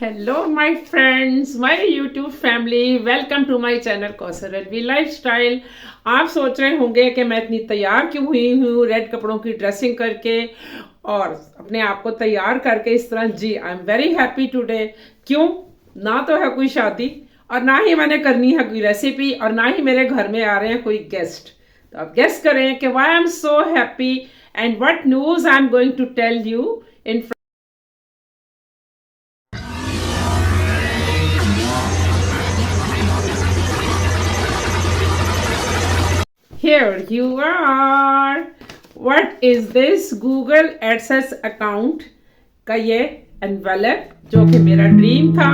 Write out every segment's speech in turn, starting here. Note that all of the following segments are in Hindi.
Hello my friends, my YouTube family, welcome to my channel Kausar Alvi lifestyle. आप सोच रहे होंगे कि मैं इतनी तैयार क्यों हुई हूँ रेड कपड़ों की ड्रेसिंग करके और अपने आप को तैयार करके इस तरह। जी I am very happy today. क्यों? ना तो है कोई शादी और ना ही मैंने करनी है कोई रेसिपी और ना ही मेरे घर में आ रहे हैं कोई गेस्ट। तो आप गेस करें कि why I am so happy and what news I am going to tell you in. Here you are. What is this? Google AdSense account का ये एनवेलप जो कि मेरा ड्रीम था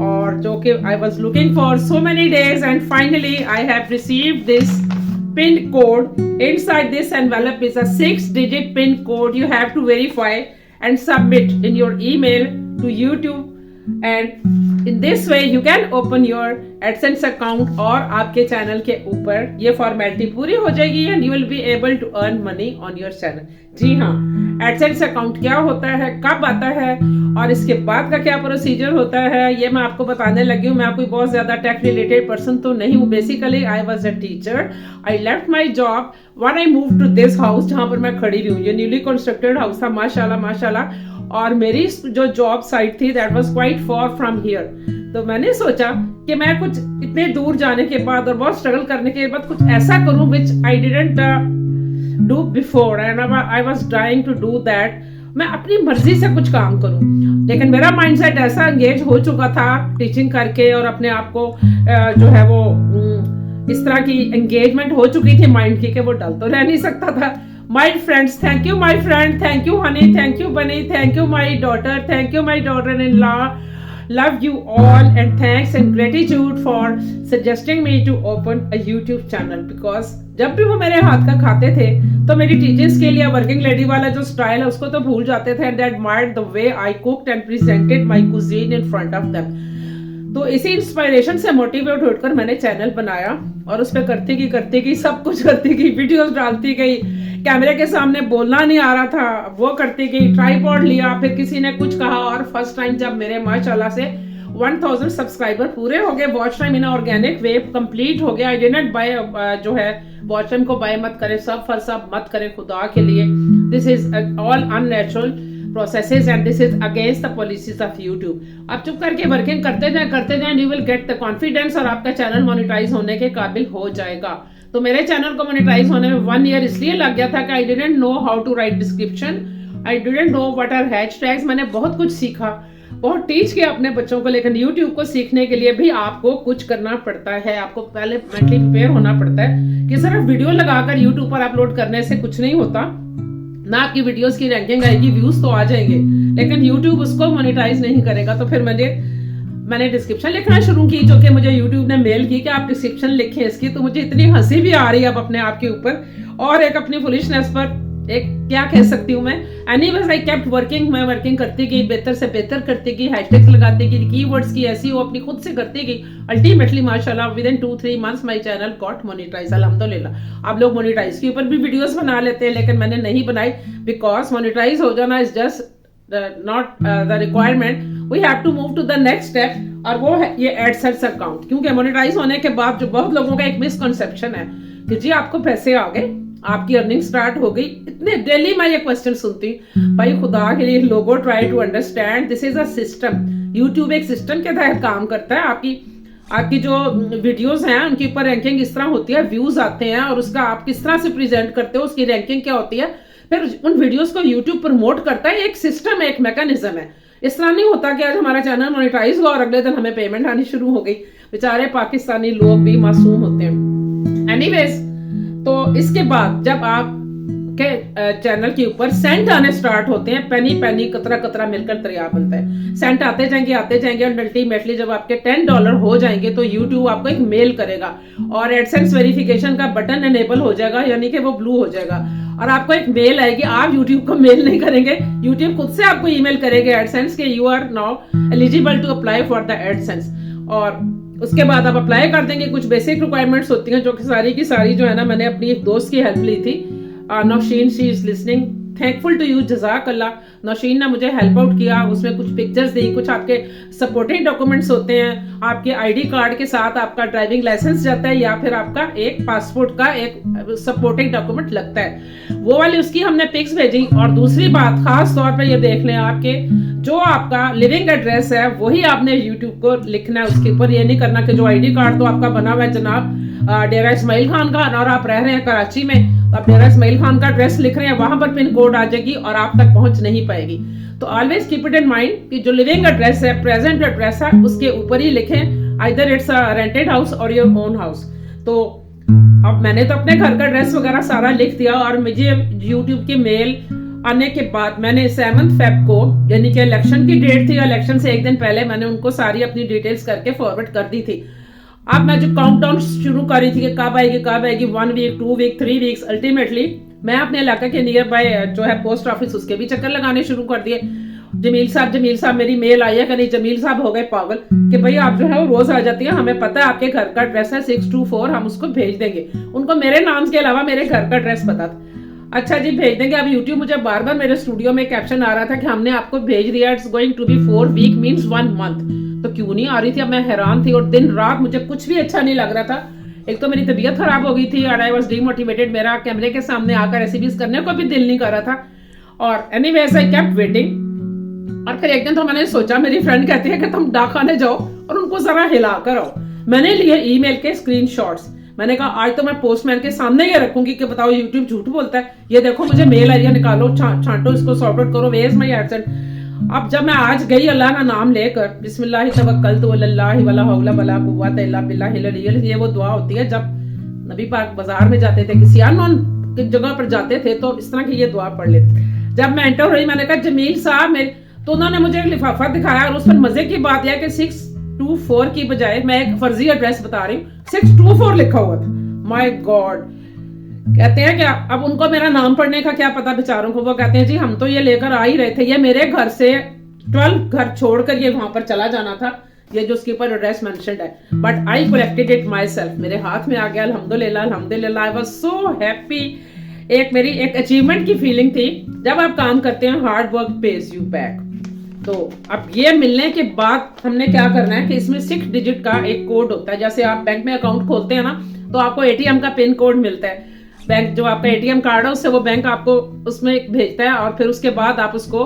और जो कि I was looking for so many days and finally I have received this PIN code. Inside this envelope is a 6-digit PIN code you have to verify and submit in your email to YouTube. And in this way you can open your AdSense account और आपके चैनल के ऊपर ये फॉर्मेलिटी पूरी हो जाएगी and you will be able to earn money on your channel। जी हाँ, AdSense अकाउंट क्या होता है, कब आता है और इसके बाद का क्या प्रोसीजर होता है ये मैं आपको बताने लगी हूँ। मैं कोई बहुत ज्यादा टेक रिलेटेड पर्सन तो नहीं हूँ। Basically I was a teacher. I left my job when I move to this house जहाँ पर मैं खड़ी हुई हूँ। ये न्यूली कंस्ट्रक्टेड हाउस था, माशाल्लाह माशाल्लाह। और मेरी जो जॉब साइट थी that was quite far from here. तो मैंने सोचा कि मैं कुछ इतने दूर जाने के बाद और बहुत स्ट्रगल करने के बाद कुछ ऐसा करूं which I didn't do before and I was trying to do that. मैं अपनी मर्जी से कुछ काम करूं, लेकिन मेरा माइंडसेट ऐसा एंगेज हो चुका था टीचिंग करके और अपने आप को जो है वो इस तरह की एंगेजमेंट हो चुकी थी माइंड की कि वो डल तो रह नहीं सकता था। My friends, thank you my friend, thank you honey, thank you bunny, thank you my daughter, thank you my daughter-in-law, love you all and thanks and gratitude for suggesting me to open a YouTube channel because जब भी वो मेरे हाथ का खाते थे तो मेरी टीचिंग स्किल या वर्किंग लेडी वाला जो स्टाइल है उसको तो भूल जाते थे and they admired the way I cooked and presented my cuisine in front of them। तो इसी इंस्पायरेशन से मोटिवेट होकर मैंने चैनल बनाया और उस पर करती गई सब कुछ करती गई, वीडियोस डालती गई, कैमरे के सामने बोलना नहीं आ रहा था वो करती गई, ट्राइपॉड लिया, फिर किसी ने कुछ कहा और फर्स्ट टाइम जब मेरे माशाल्लाह से 1000 सब्सक्राइबर पूरे हो गए, watch time in organic way complete हो गया। आई डिडंट बाय जो है वॉच टाइम को बाय मत करें, सब फर सब मत करें खुदा के लिए। This is all unnatural processes and this is against the policies of YouTube। आप चुप करके वर्किंग करते जाएं you will get the confidence और आपका चैनल मोनेटाइज होने के काबिल हो जाएगा। तो मेरे चैनल को मोनेटाइज होने में 1 year इसलिए लग गया था कि I didn't know how to write description, I didn't know what are hashtags। मैंने बहुत कुछ सीखा, बहुत टीच किया अपने बच्चों को, लेकिन YouTube को सीखने के लिए भी आपको कुछ करना पड़ता है। आपको पहले मेंटली प्रिपेयर होना पड़ता है कि सिर्फ वीडियो लगाकर YouTube पर अपलोड करने से कुछ नहीं होता। ना आपकी वीडियोस की रैंकिंग आएगी, व्यूज तो आ जाएंगे, लेकिन YouTube उसको मोनेटाइज नहीं करेगा। तो फिर मैंने डिस्क्रिप्शन लिखना शुरू की, जो कि मुझे YouTube ने मेल की कि आप डिस्क्रिप्शन लिखें इसकी। तो मुझे इतनी हंसी भी आ रही है अब अपने आप के ऊपर और एक अपनी फुलिशनेस पर, एक क्या कह सकती हूँ मैं। एनीवेज आई केप्ट वर्किंग, मैं वर्किंग करती गई, बेहतर से बेहतर करती गई, हैशटैग्स लगाती गई, कीवर्ड्स की ऐसी वो अपनी खुद से करती गई। अल्टीमेटली माशाल्लाह within 2-3 months my channel got monetise, अल्हम्दुलिल्लाह। आप लोग मोनेटाइज के ऊपर भी वीडियोस बना लेते हैं, लेकिन मैंने नहीं बनाई बिकॉज मोनेटाइज हो जाना is just not the requirement. We have to move to the next step और वो है ये एडसेंस अकाउंट। क्योंकि मोनेटाइज होने के बाद जो बहुत लोगों का एक मिसकंसेप्शन है कि जी आपको पैसे आ गए, आपकी अर्निंग स्टार्ट हो गई। इतने डेली मैं ये क्वेश्चन सुनती, भाई खुदा के लिए लोगो try to understand this is a system. YouTube एक सिस्टम के तहत काम करता है। आपकी जो वीडियोस हैं उनके ऊपर रैंकिंग इस तरह होती है, व्यूज आते हैं और उसका आप किस तरह से प्रेजेंट करते हो, उसकी रैंकिंग क्या होती है, फिर उन वीडियोस को यूट्यूब प्रमोट करता है। एक सिस्टम है, एक मैकेनिज्म है। इस तरह नहीं होता कि आज हमारा चैनल मोनेटाइज हुआ और अगले दिन हमें पेमेंट आनी शुरू हो गई। बेचारे पाकिस्तानी लोग भी मासूम होते हैं। एनीवेज, तो इसके बाद जब आप के चैनल के ऊपर सेंट आने स्टार्ट होते हैं, पेनी पेनी कतरा कतरा मिलकर दरिया बनता है। सेंट आते जाएंगे और अल्टीमेटली जब आपके $10 हो जाएंगे तो YouTube आपको एक मेल करेगा और एडसेंस वेरिफिकेशन का बटन एनेबल हो जाएगा, यानी कि वो ब्लू हो जाएगा और आपको एक मेल आएगी। आप YouTube को मेल नहीं करेंगे, YouTube खुद से आपको ईमेल करेंगे एडसेंस के you are now eligible to apply for the AdSense. और उसके बाद आप अप्लाई कर देंगे। कुछ बेसिक रिक्वायरमेंट्स होती हैं जो कि सारी की सारी जो है ना, मैंने अपनी एक दोस्त की हेल्प ली थी, Nausheen, she is listening, thankful to you, जज़ाकल्लाह। नौशीन ने मुझे हेल्प आउट किया, उसमें कुछ पिक्चर्स दी, कुछ आपके सपोर्टिंग डॉक्यूमेंट्स होते हैं, आपके आईडी कार्ड के साथ आपका ड्राइविंग लाइसेंस जाता है या फिर आपका एक पासपोर्ट का एक सपोर्टिंग डॉक्यूमेंट लगता है, वो वाली उसकी हमने पिक्स भेजी। और दूसरी बात खास तौर पे ये देख लें, आपके जो आपका लिविंग एड्रेस है वही आपने यूट्यूब को लिखना है उसके ऊपर। ये नहीं करना कि जो आईडी कार्ड तो आपका बना हुआ है जनाब डेरा इस्माइल खान का और आप रह रहे हैं कराची में, आप डेरा इस्माइल खान का एड्रेस लिख रहे हैं, वहां पर पिन कोड आ जाएगी और आप तक पहुंच नहीं पाएगी। तो always keep it in mind कि जो लिविंग एड्रेस है, प्रेजेंट एड्रेस है, उसके ऊपर ही लिखें, either it's a rented house और योर ओन हाउस। तो अब मैंने तो अपने घर का एड्रेस वगैरह सारा लिख दिया और मुझे यूट्यूब की मेल आने के बाद मैंने 7 फेब को, यानी कि इलेक्शन की डेट थी, इलेक्शन से एक दिन पहले मैंने उनको सारी अपनी डिटेल्स करके फॉरवर्ड कर दी थी। अब मैं जो काउंटडाउन शुरू कर रही थी कि कब आएगी 1 वीक 2 वीक 3 वीक्स, अल्टीमेटली मैं अपने इलाके के नियर बाय जो है पोस्ट ऑफिस, उसके भी चक्कर लगाने शुरू कर दिए। जमील साहब मेरी मेल आई है कि नहीं, जमील साहब हो गए पागल कि भाई आप जो है वो रोज आ जाती है, हमें पता है आपके घर का एड्रेस है 624, हम उसको भेज देंगे। उनको मेरे नाम के अलावा मेरे घर का एड्रेस पता था। अच्छा जी भेज देंगे। अब यूट्यूब मुझे बार बार मेरे स्टूडियो में कैप्शन आ रहा था कि हमने आपको भेज दिया, it's going to be 4 week means 1 month. तो क्यों नहीं आ रही थी? अब मैं हैरान थी और दिन रात मुझे कुछ भी अच्छा नहीं लग रहा था। एक तो मेरी तबीयत खराब हो गई थी और आई वाज डीमोटिवेटेड, मेरा कैमरे के सामने आकर रेसिपीज करने को भी दिल नहीं कर रहा था। और एनीवेज आई केप्ट वेटिंग। और फिर एक दिन तो मैंने सोचा, मेरी फ्रेंड कहती है कि तुम डाक खाने जाओ और उनको जरा हिला कर आओ। मैंने लिए ईमेल के स्क्रीनशॉट्स, मैंने कहा आज तो मैं पोस्टमैन के सामने ये रखूंगी कि बताओ यूट्यूब झूठ बोलता है, ये देखो मुझे मेल आई है, निकालो छांटो इसको, सॉर्ट आउट करो, वेयर इज माय एडसेंट। अब जब मैं आज गई अल्लाह का नाम लेकर, बिस्मिल्लाह तवक्कलतु अल्लाह वला हौला वला कुव्वता इल्ला बिल्लाहिल अलिय्यिल, ये वो दुआ होती है जब नबी पाक बाजार में जाते थे, किसी अननोन जगह पर जाते थे तो इस तरह की ये दुआ पढ़ लेते। जब मैं एंटर हुई मैंने कहा जमील साहब मेरे, तो उन्होंने मुझे एक लिफाफा दिखाया और उस पर मजे की बात यह कि 624 की बजाय मैं एक फर्जी एड्रेस बता रही हूँ, 624 लिखा हुआ था। My God. कहते हैं कि अब उनको मेरा नाम पढ़ने का क्या पता बेचारों को। वो कहते हैं जी हम तो ये लेकर आ ही रहे थे, ये मेरे घर से 12 घर छोड़कर ये वहां पर चला जाना था, ये जो उसके ऊपर एड्रेस मेंशन्ड है, but I collected it my self, मेरे हाथ में आ गया। अल्हम्दुलिल्लाह अल्हम्दुलिल्लाह, आई वाज सो हैप्पी। एक मेरी एक अचीवमेंट की फीलिंग थी। जब आप काम करते हैं hard work page you back. तो अब ये मिलने के बाद हमने क्या करना है कि इसमें 6 डिजिट का एक कोड होता है। जैसे आप बैंक में अकाउंट खोलते हैं ना, तो आपको एटीएम का पिन कोड मिलता है। बैंक जो आपका एटीएम कार्ड है उससे वो बैंक आपको उसमें भेजता है और फिर उसके बाद आप उसको